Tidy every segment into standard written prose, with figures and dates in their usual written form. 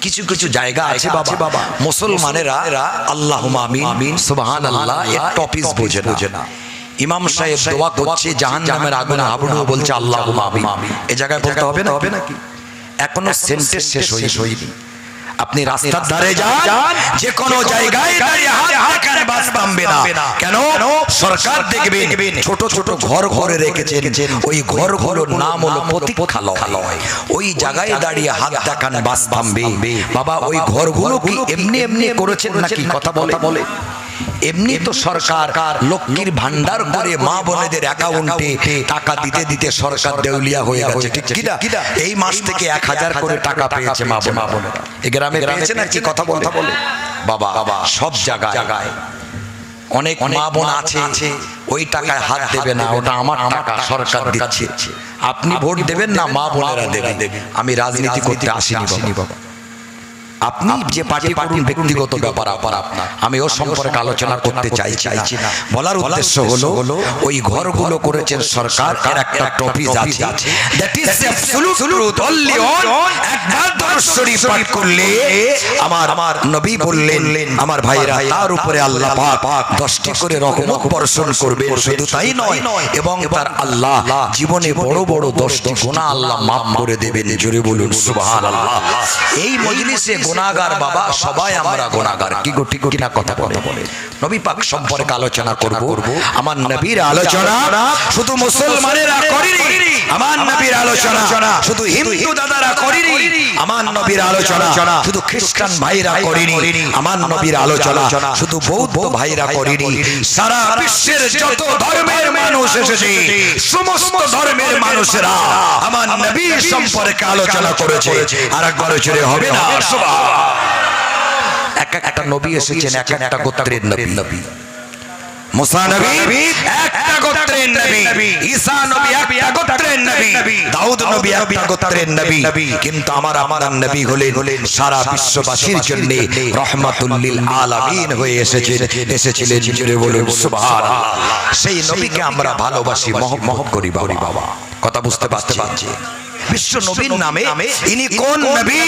কিছু কিছু জায়গা আছে বাবা মুসলমানেরা আল্লাহুম্মা আমিন সুবহানাল্লাহ এর টপিক বোঝে না। ইমাম সাহেব দোয়া করছে জাহান্নামের আগুন হাবুডু বলছে আল্লাহুম্মা আমিন, এই জায়গায় বলতে হবে নাকি? এখনো সেন্টেন্স শেষ হয়নি। আপনি রাস্তার ধারে যান, যে কোনো জায়গায় দাঁড়িয়ে হাত দেখান বাস থামবে না। কেন? সরকার দেখবেন ছোট ছোট ঘর ঘরে রেখেছেন, ওই ঘরগুলোর নাম হলো প্রতীক্ষালয়। ওই জায়গায় দাঁড়িয়ে হাত দেখান বাস থামবে। বাবা ওই ঘরগুলো কি এমনি এমনি করেছেন নাকি? কথা বলে এমনি তো সরকার লক্ষ্মীর ভান্ডার করে মা বোনেদের অ্যাকাউন্টে টাকা দিতে দিতে সরকার দেউলিয়া হয়ে গেছে, ঠিক কিনা? এই মাস থেকে 1000 করে টাকা পেয়েছে মা বোনেরা। এই গ্রামে পেয়েছে নাকি? কথা বলে বাবা সব জায়গায় অনেক মা বোন আছে ওই টাকায় হাত দেবে না, ওটা আমার টাকা, সরকার দিচ্ছে। আপনি ভোট দেবেন না, মা বোনেরা দেবেন। আমি রাজনীতি করতে আসিনি বাবা। আপনি যে পার্টি করুন ব্যক্তিগত ব্যাপার আপনার, আমি ওর সম্পর্কে আলোচনা করতে চাইছি না। বলার উদ্দেশ্য হলো ওই ঘরগুলো করেছেন সরকার, এর একটা টপিক আছে, that is absolute truth only on. একবার দরুদ শরীফ পাঠ করলে আমার নবী বললেন আমার ভাইরা তার উপরে আল্লাহ পাক 10টি করে রহমত বর্ষণ করবেন। শুধু তাই নয়, এবং তার আল্লাহ জীবনে বড় বড় 10টি গুনাহ আল্লাহ maaf করে দেবেন। জোরে বলুন সুবহানাল্লাহ। এই মজলিসে গুনাহগার বাবা, সবাই আমরা গুনাহগার, কি গো ঠিক কিনা? কথা বলে নবী পাক সম্পর্কে আলোচনা করব। আমার নবীর আলোচনা শুধু মুসলমানেরা করেনি, আমার নবীর আলোচনা শুধু হিন্দু দাদারা করেনি, আমার নবীর আলোচনা শুধু খ্রিস্টান ভাইরা করেনি, আমার নবীর আলোচনা শুধু বৌদ্ধ ভাইরা করেনি। সারা বিশ্বের যত ধর্মের মানুষ এসেছে, সমস্ত ধর্মের মানুষেরা আমার নবীর সম্পর্কে আলোচনা করেছে। আর একবার জোরে হবে না? একটা নবী এসেছেন, একটা গোত্রের নবী। মুসা নবী একটা গোত্রের নবী, ঈসা নবী একটা গোত্রের নবী, দাউদ নবী একটা গোত্রের নবী। কিন্তু আমার নবী হলেন সারা বিশ্ববাসীর জন্য রহমাতুল লিল আলামিন হয়ে এসেছিলেন। জোরে বলুন সুবহানাল্লাহ। সেই নবীকে আমরা ভালোবাসি, মহব্বত করি বাবা। কথা বুঝতে পারছি? বিশ্ব নবীর নামে ইনি কোন নবী?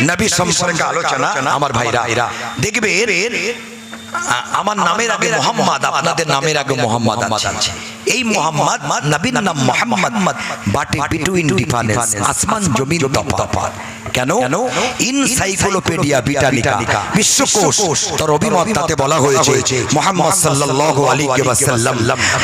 নবী সম্পর্কে আলোচনা আমার ভাইরা দেখবে। আমার নামের আগে মোহাম্মদ, আপনাদের নামের আগে মোহাম্মদ আছে। এই মোহাম্মদ নবীর নাম মোহাম্মদ, বাট বিটুইন ডিফারেন্স, আসমান জমিন তফাৎ। কেন? ইনসাইক্লোপিডিয়া ব্রিটানিকা বিশ্বকোষ তার অভিমত, তাতে বলা হয়েছে মুহাম্মদ সাল্লাল্লাহু আলাইহি ওয়াসাল্লাম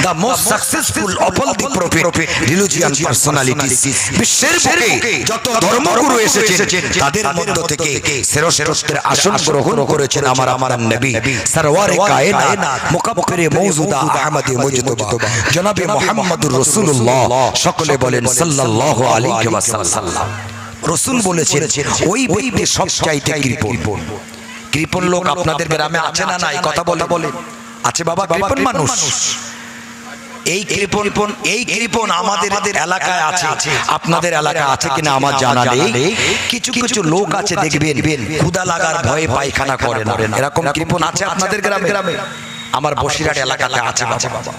the most successful of all the prophet religious personalities. বিশ্বের বুকে যত ধর্মগুরু এসেছেন তাদের মধ্য থেকে শ্রেষ্ঠত্বের আসন গ্রহণ করেছেন আমার নবী সরওয়ারে কায়নাত মুকাব্বিরে মওজুদা আহমদে মুজতবা জনাবে মুহাম্মদুর রাসূলুল্লাহ। সকলে বলেন সাল্লাল্লাহু আলাইহি ওয়াসাল্লাম। রসুল বলেছেন ওই ব্যক্তি সবচাইতে কৃপণ লোক আপনাদের গ্রামে আছে না নাই? কথা বলে আছে বাবা, কৃপণ মানুষ। এই কৃপণ আমাদের এলাকায় আছে, আপনাদের এলাকায় আছে কিনা আমার জানা নেই। কিছু কিছু লোক আছে দেখবেন ক্ষুধা লাগার ভয়ে পায়খানা করে না, এরকম কৃপণ আছে আপনাদের গ্রামে? আমার বসিরহাট এলাকাতে আছে বাবা।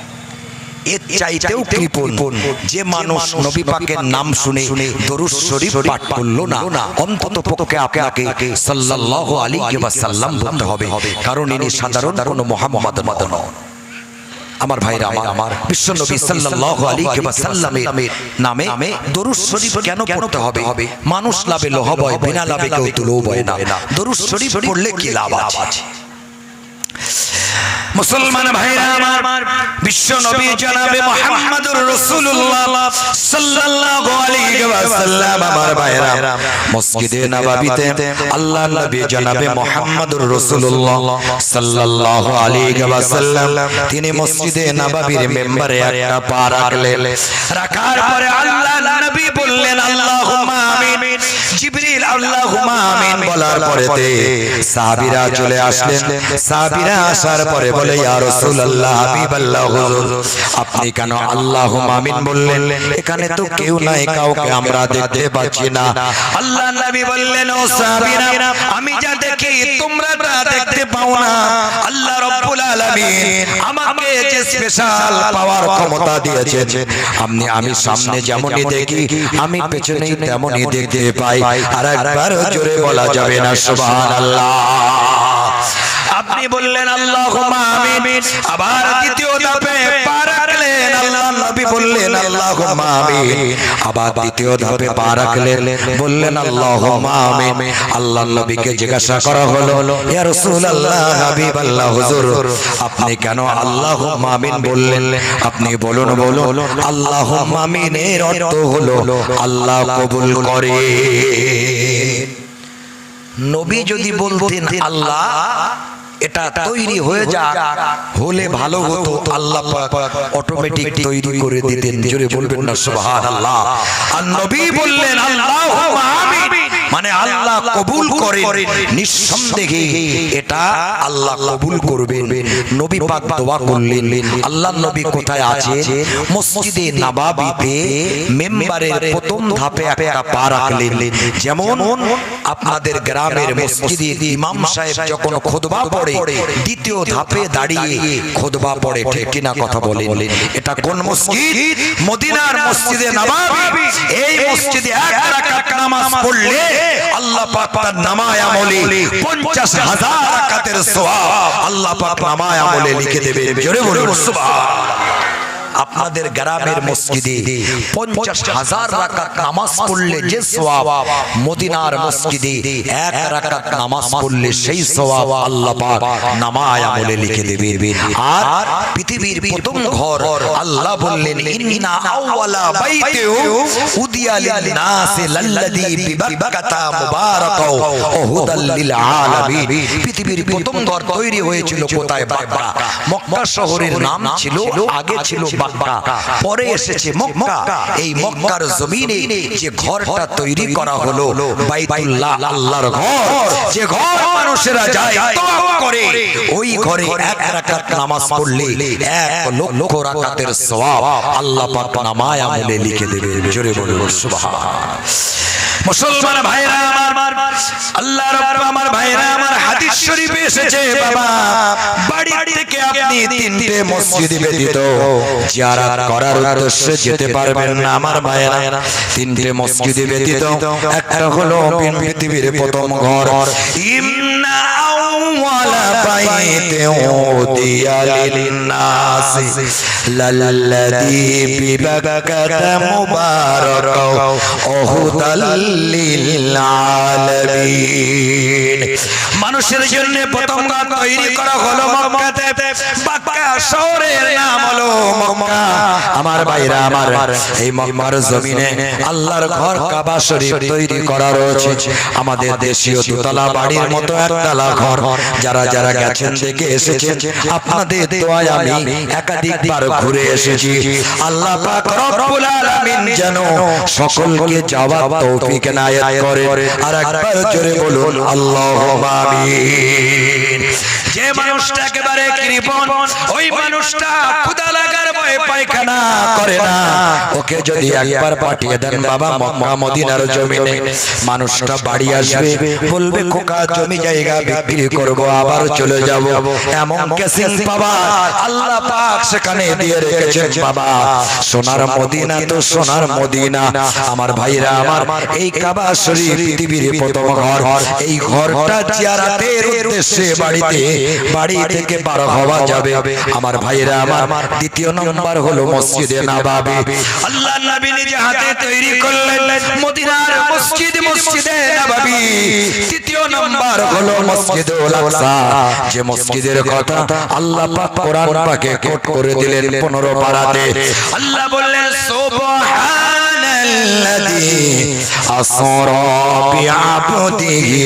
এর চাইতেও কৃপণ যে মানুষ নবী পাকের নাম শুনে দরুদ শরীফ পাঠ করলো না, অন্তত পক্ষে আপনাকে সাল্লাল্লাহু আলাইহি ওয়াসাল্লাম বলতে হবে, কারণ ইনি সাধারণ কোনো মুহাম্মদ নন। আমার ভাইরা আমার বিশ্ব নবী সাল্লাল্লাহু আলাইহি ওয়াসাল্লামের নামে দরুদ শরীফ কেন পড়তে হবে? মানুষ লাভে লোহ বয়, বিনা লাভে কেউ তুলো বয় না। দরুদ শরীফ পড়লে কি লাভ আছে? মুসলমান ভাইরা আমার, বিশ্ব নবী জনাবে মুহাম্মদুর রাসূলুল্লাহ সাল্লাল্লাহু আলাইহি ওয়াসাল্লাম আমার ভাইরা মসজিদে নববীতে আল্লাহর নবী জনাবে মুহাম্মদুর রাসূলুল্লাহ সাল্লাল্লাহু আলাইহি ওয়াসাল্লাম তিনি মসজিদে নববীর মেম্বারে একটা পা রাখলেন। রাখার পরে আল্লাহর নবী বললেন আল্লাহুম্মা আমিন। জিবরিল আল্লাহুম্মা আমিন বলার পরেতে সাহাবীরা চলে আসলেন। সাহাবীরা আসার পরে বলে ইয়া রাসূলুল্লাহ হাবিবাল্লাহ হুজুর আপনি কেন আল্লাহুম্মা আমিন বললেন? এখানে তো কেউ নাই, কাউকে আমরা দেখতে পাচ্ছি না। আল্লাহর নবী বললেন ও সাহাবীরা আমি যা দেখি তোমরা তা দেখতে পাও না, আল্লাহ রাব্বুল আলামিন আমাকে যে স্পেশাল পাওয়ার ক্ষমতা দিয়েছেন, আমি সামনে যেমনই দেখি আমি পেছনে তেমনই দেখতে পাই। আর একবার জোরে বলা যাবে না সুবহানাল্লাহ? আপনি বললেন আল্লাহুম্মা আমিন, আবার দ্বিতীয় ধাপে পা রাখলেন, আল্লাহ নবী বললেন আল্লাহুম্মা আমিন, আবার দ্বিতীয় ধাপে পা রাখলেন, বললেন আল্লাহুম্মা আমিন। আল্লাহ নবীকে জিজ্ঞাসা করা হলো, ইয়া রাসূলুল্লাহ, হাবিবাল্লাহ, হুজুর আপনি কেন আল্লাহুম্মা আমিন বললেন? আপনি বলুন আল্লাহুম্মা আমিনের অর্থ হলো আল্লাহ কবুল করে। নবী যদি বলতেন আল্লাহ এটা তৈরি হয়ে যাক, হলে ভালো হতো, আল্লাহ পাক অটোমেটিক তৈরি করে দিতেন। জোরে বলবেন না সুবহানাল্লাহ? আর নবী বললেন আল্লাহুম্মা আমিন, মানে আল্লাহ কবুল করেন, নিঃসন্দেহে এটা আল্লাহ কবুল করবেন। নবী পাক দোয়া করলেন। আল্লাহ নবী কোথায় আছে? মসজিদে নববীতে মেম্বারের প্রথম ধাপে একটা পা রাখলেন। যেমন আপনাদের গ্রামের মসজিদে ইমাম সাহেব যখন খুতবা পড়ে দ্বিতীয় ধাপে দাঁড়িয়ে খুতবা পড়ে, ঠিক কিনা কথা বলেন? এটা কোন মসজিদ? মদিনার মসজিদে নববী। এই মসজিদে এক রাকাত নামাজ পড়লে আল্লাহ পাক তার নামায়ে আমলে 50,000 রাকাতের সওয়াব আল্লাহ পাক নামায়ে আমলে লিখে দেবেন। জোরে বলুন সুবহানাল্লাহ। আপনাদের গ্রামের মসজিদে 50,000 রাকাত নামাজ পড়লে যে সওয়াব, মদিনার মসজিদে এক রাকাত নামাজ পড়লে সেই সওয়াব আল্লাহ পাক নামায়ে আমলে লিখে দেবেন। আর পৃথিবীর প্রথম ঘর আল্লাহ বললেন ইন্না আউওয়ালা বাইতিউ উদিয়া লিন-নাসি লাল্লাযী বিবাক্কাতা মুবারাকা ওয়া হুদাল লিল আলামিন। পৃথিবীর প্রথম ঘর তৈরি হয়েছিল কোথায়? মক্কা। মক্কা শহরের নাম ছিল, আগে ছিল মক্কা, পরে এসেছে মক্কা। এই মক্কার জমিনে যে ঘরটা তৈরি করা হলো বাইতুল্লাহ, আল্লাহর ঘর, যে ঘর মানুষেরা যায় তওয়াফ করে, ওই ঘরে এক রাকাত নামাজ পড়লে 1,00,000 রাকাতের সওয়াব আল্লাহ পাক নামায়ে আমলে লিখে দেবে। জোরে বলুন সুবহানাল্লাহ। মুসলমান ভাইরা আমার, আল্লাহ রাব্বুল আমার ভাইরা আমার, হাদিস শরীফে এসেছে বাবা বাড়ি থেকে আপনি তিনটে মসজিদ ব্যতীত জিয়ারত করার উদ্দেশ্যে যেতে পারবেন না আমার ভাইরা। তিনটে মসজিদ ব্যতীত, একটা হলো পৃথিবীর প্রথম ঘর ইন্না আউওয়ালা বাইতিন উদিয়া লিন-নাসি লাল্লাযী বিবাক্কাতা মুবারাকা ওয়া হুদাল লিল আলামিন। মানুষের জন্য প্রথম ঘর তৈরি করা হলো মক্কাতে। মক্কা শহরের নাম হলো মক্কা। আমার ভাইরা আমার, এই মক্কার জমিনে আল্লাহর ঘর কাবা শরীফ তৈরি করা রয়েছে। আমাদের দেশীয় দোতলা বাড়ির মতো একতলা ঘর। যারা যারা গেছেন দেখে এসেছেন, আপনাদের দোয়ায় আমি একাধিকবার ঘুরে এসেছি। আল্লাহ পাক রব্বুল আলামিন যেন সকলকে যাওয়ার তৌফিক এনায়েত করে। আর একবার জোরে বলুন আল্লাহুম্মা আমিন। যে মানুষটা একেবারে কৃপণ, ওই মানুষটা ক্ষুধা লাগার ভয়ে পায়খানা করে না, ওকে যদি একবার পাঠিয়ে দেন বাবা মক্কা মদিনার জমিনে, মানুষটা বাড়ি আসবে, বলবে খোকা জমি জায়গা বিক্রি করব, আবার চলে যাব। এমন কেসিং বাবা আল্লাহ পাক সেখানে দিয়ে রেখেছেন বাবা। সোনার মদিনা তো সোনার মদিনা। আমার ভাইরা আমার, এই কাবা শরীফ পৃথিবীর প্রথম ঘর। এই ঘরটা জিয়ারতের উদ্দেশ্যে বাড়ি থেকে বার হওয়া যাবে আমার ভাইরা আমার। দ্বিতীয় নম্বর হলো মসজিদে নববী। আল্লাহর নবী নিজে হাতে তৈরি করলেন মদিনার মসজিদে নববী। তৃতীয় নম্বর হলো মসজিদুল আকসা, যে মসজিদের কথা আল্লাহ পাক কোরআন পাকে কোট করে দিলেন 15 পারাতে। আল্লাহ বললেন সুবহানাল্লাযী আসরা বিআবদিহি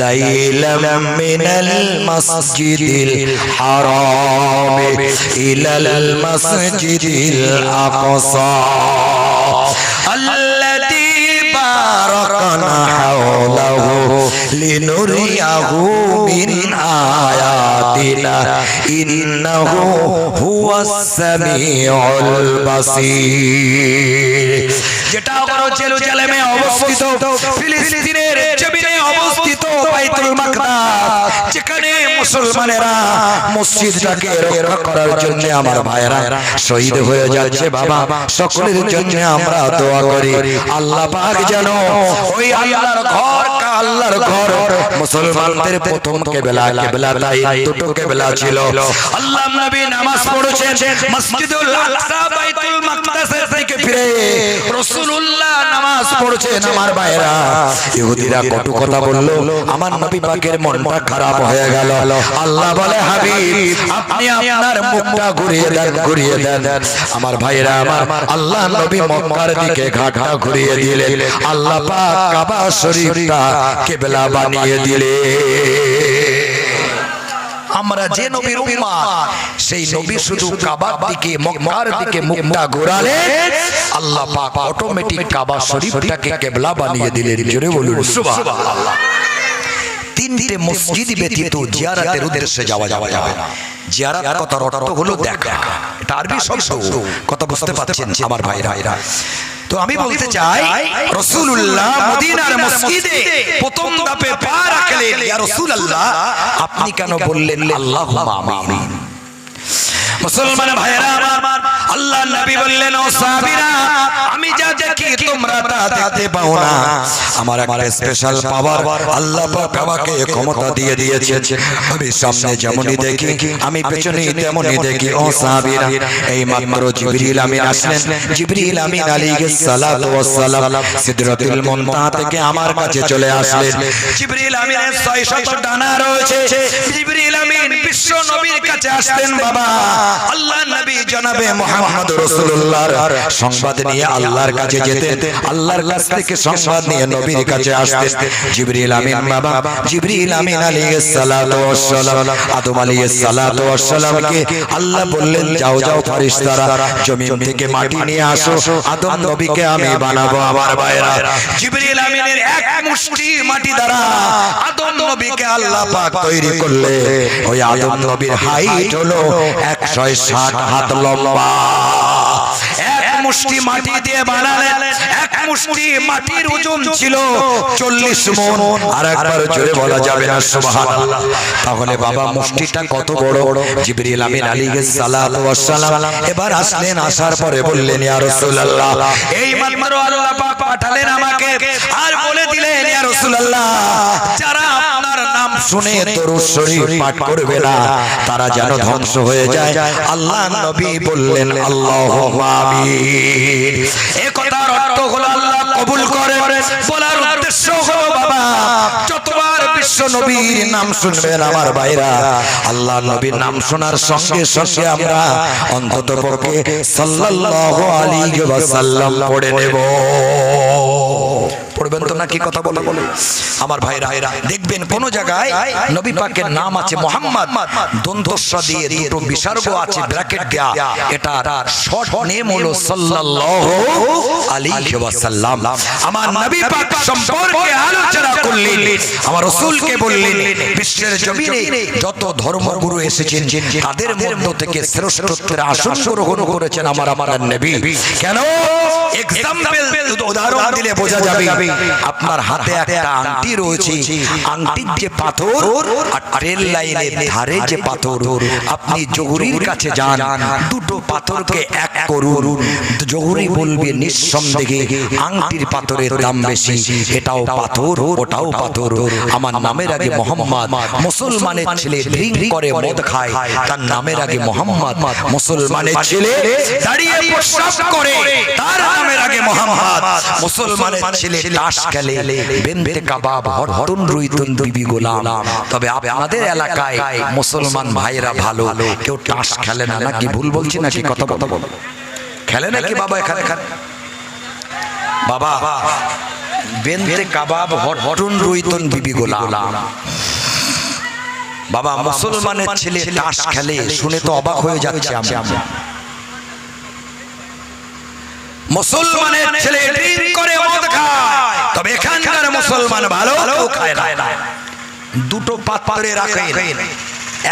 লাইলাম মিনাল মাসজিদিল হারাম ইলাল মাসজিদিল আকসা আল্লাযী বারাকনা হাওলাহু লিনুরিয়াহু মিন আয়াতিনা ইন্নাহু হুয়াস সামিউল বাসীর। যেটা হলো জেরুজালেমে অবস্থিত, ফিলিস্তিনের জমিনে অবস্থিত বাইতুল মাকদাস, যেখানে মুসলমানেরা মসজিদটাকে রক্ষা করার জন্য আমার ভাইরা শহীদ হয়ে যাচ্ছে বাবা, সকলের জন্য আমরা দোয়া করি আল্লাহ পাক যেন ওই আল্লাহর ঘর, আল্লাহর ঘর মুসলমানদের প্রথম কেবলা তাই দুটো কেবলা ছিল। আল্লাহ নবী নামাজ পড়েছেন মসজিদুল আকসা বাইতুল মাকদাসের থেকে ফিরে, রাসূলুল্লাহ নামাজ পড়েছেন আমার ভাইরা। ইহুদিরা কটু কথা বলল, আমার নবী পাকের মনটা খারাপ হয়ে গেল। আল্লাহ বলে হাবিব আপনি আপনার মুখটা ঘুরিয়ে দেন। আমার ভাইরা আমার, আল্লাহ নবী মক্কার দিকে ঘাটটা ঘুরিয়ে দিলেন, আল্লাহ পাক কাবা শরীফটা কিবলা বানিয়ে দিলেন। আমরা যে নবীর উম্মত, সেই নবী শুধু কাবার দিকে মক্কার দিকে মুখটা ঘোরালেন, আল্লাহ পাক অটোমেটিক কাবা শরীফটাকে কিবলা বানিয়ে দিলেন। জোরে বলুন সুবহানাল্লাহ। তিনটে মসজিদ ব্যতীত জিয়ারতের উদ্দেশ্যে যাওয়া যাবে না। জিয়ারত কথার অর্থ হলো দেখা, এটা আরবি শব্দ, কথা বুঝতে পারছেন আমার ভাইরা? তো আমি বলতে চাই রাসূলুল্লাহ মদিনার মসজিদে প্রথম ধাপে পা রাখলেন। ইয়া রাসূলুল্লাহ আপনি কেন বললেন আল্লাহুম্মা আমিন? মুসলমান ভাইরা আমার, আল্লাহ নবী বললেন ও সাহাবীরা আমি যা দেখি তোমরা তা দেখতে পাও না। আমার একটা স্পেশাল পাওয়ার আল্লাহ পাক আমাকে ক্ষমতা দিয়ে দিয়েছেন। আমি সামনে যেমনই দেখি, আমি পেছনে তেমনই দেখি। ও সাহাবীরা এই মাত্র জিবরিল আমিন আসলেন। জিবরিল আমিন আলাইহিস সালাতু ওয়াস সালাম সিদরাতুল মুনতাহা থেকে আমার কাছে চলে আসলেন। জিবরিল আমিনের 600 ডানা রয়েছে। জিবরিল আমিন বিশ্ব নবীর কাছে আসতেন বাবা। আল্লাহ নবী জনাবে মুহাম্মদ রাসূলুল্লাহর সংবাদ নিয়ে আল্লাহর কাছে যেতেন, আল্লাহর কাছ থেকে সংবাদ নিয়ে নবীর কাছে আসতেন। জিবরিল আমিন বাবা, জিবরিল আমিন আলাইহিস সালাতু ওয়াস সালাম আদম আলাইহিস সালাতু ওয়াস সালামকে আল্লাহ বললেন যাও যাও ফেরেশতারা জমিন থেকে মাটি নিয়ে আসো, আদম নবীকে আমি বানাবো। আমার ভাইরা জিবরিল আমিনের এক মুষ্টি মাটি দ্বারা আদম নবীকে আল্লাহ পাক তৈরি করলে ওই আদম নবীর হাইট হলো 160 হাত লম্বা। এক মুষ্টি মাটি দিয়ে বানালেন, এক মুষ্টি মাটির ওজন ছিল 40 মণ। আর একবার জোরে বলা যাবে না সুবহানাল্লাহ? তাহলে বাবা মুষ্টিটা কত বড়? জিবরিল আমিন আলাইহিস সালাতু ওয়াস সালাম এবার আসলেন, আসার পরে বললেন ইয়া রাসূলুল্লাহ এই মাত্র আল্লাহ পাক পাঠালেন আমাকে, আর বলে দিলেন ইয়া রাসূলুল্লাহ যারা আপনার নাম শুনে দরুদ শরীফ পাঠ করবে না তারা যেন ধ্বংস হয়ে যায়। আল্লাহ নবী বললেন আল্লাহুম্মা আমিন। এই কথার অর্থ হলো আল্লাহ কবুল করেন। বলার উদ্দেশ্য হলো বাবা যতবার বিশ্ব নবীর নাম শুনবেন আমার ভাইরা, আল্লাহ নবীর নাম শোনার সঙ্গে সঙ্গে আমরা অন্ততপক্ষে সাল্লাল্লাহু আলাইহি ওয়াসাল্লাম পড়ে নেব। পড়বেন তো নাকি? কথা বলে আমার ভাইরা দেখবেন কোন জায়গায় নবী পাকের নাম আছে মুহাম্মদ, দ্বন্দ্বস্ব দিয়ে দুটো বিসর্গ আছে ব্র্যাকেট দেয়া, এটা শর্ট নেম হলো সাল্লাল্লাহু আলাইহি ওয়াসাল্লাম। আমার নবী পাক সম্পর্কে আলোচনা করলেন, আমার রাসূলকে বললেন বিশ্বের জমিনে যত ধর্মগুরু এসেছেন তাদের মধ্য থেকে শ্রেষ্ঠত্বের আসন গ্রহণ করেছেন আমার নবী। কেন? এক্সাম্পল উদাহরণ দিলে বোঝা যাবে। আপনার হাতে একটা আংটি রয়েছে, আংটির যে পাথর আর ট্রেন লাইনের ধারে যে পাথর, আপনি জহুরির কাছে যান, দুটো পাথরকে এক করুন, জহুরি বলবে নিঃসন্দেহে আংটির পাথরের দাম বেশি, এটাও পাথর ওটাও পাথর। আমার নামের আগে মোহাম্মদ, মুসলমানের ছেলে ড্রিঙ্ক করে মদ খায়, তার নামের আগে মোহাম্মদ। মুসলমানের ছেলে দাঁড়িয়ে প্রস্রাব করে, তার নামের আগে মোহাম্মদ। মুসলমানের ছেলে তাস খেলে, বেনতে কাবাব, হরতুন রুইতুন বিবি গোলাম। তবে আপনাদের এলাকায় মুসলমান ভাইরা ভালো, কেউ তাস খেলে না, নাকি ভুল বলছি নাকি? কথা বলো, খেলে নাকি বাবা? এখানে বাবা বেনতে কাবাব, হরতুন রুইতুন বিবি গোলাম। বাবা মুসলমানের ছেলে তাস খেলে, শুনে তো অবাক হয়ে যাচ্ছে আমরা। মুসলমানের ছেলে ড্রিঙ্ক করে মদ খায়, তবে এখানকার মুসলমান ভালো খায় না। দুটো পাত্রে রাখেন,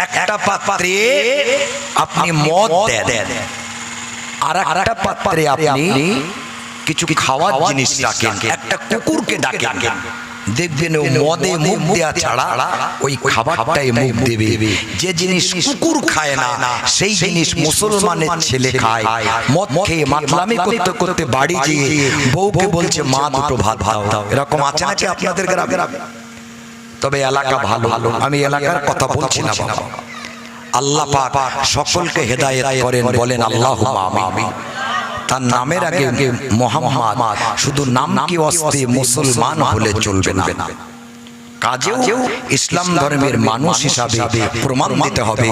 একটা পাত্রে আপনি মদ দেন, আর একটা পাত্রে আপনি কিছু খাওয়ার জিনিস রাখেন। একটা কুকুরকে ডাকেন, দেখবেন ও মদে মুখ দেয়া ছাড়া ওই খাবারটাই মুখ দেবে। যে জিনিস কুকুর খায় না সেই জিনিস মুসলমানের ছেলে খায়। মদ খেয়ে মাতলামি করতে করতে বাড়ি গিয়ে বউকে বলছে মা দুটো ভাত দাও। এরকম আছে নাকি আপনাদের গ্রামে? তবে এলাকা ভালো, আমি এলাকার কথা বলছি না বাবা। আল্লাহ পাক সকলকে হেদায়েত করেন, বলেন আল্লাহুম্মা আমিন। তার নামের আগে মুহাম্মদ, শুধু নাম কি অস্তে মুসলমান হলে চলবে না, কাজেও ইসলাম ধর্মের মানুষ হিসাবে প্রমাণ দিতে হবে।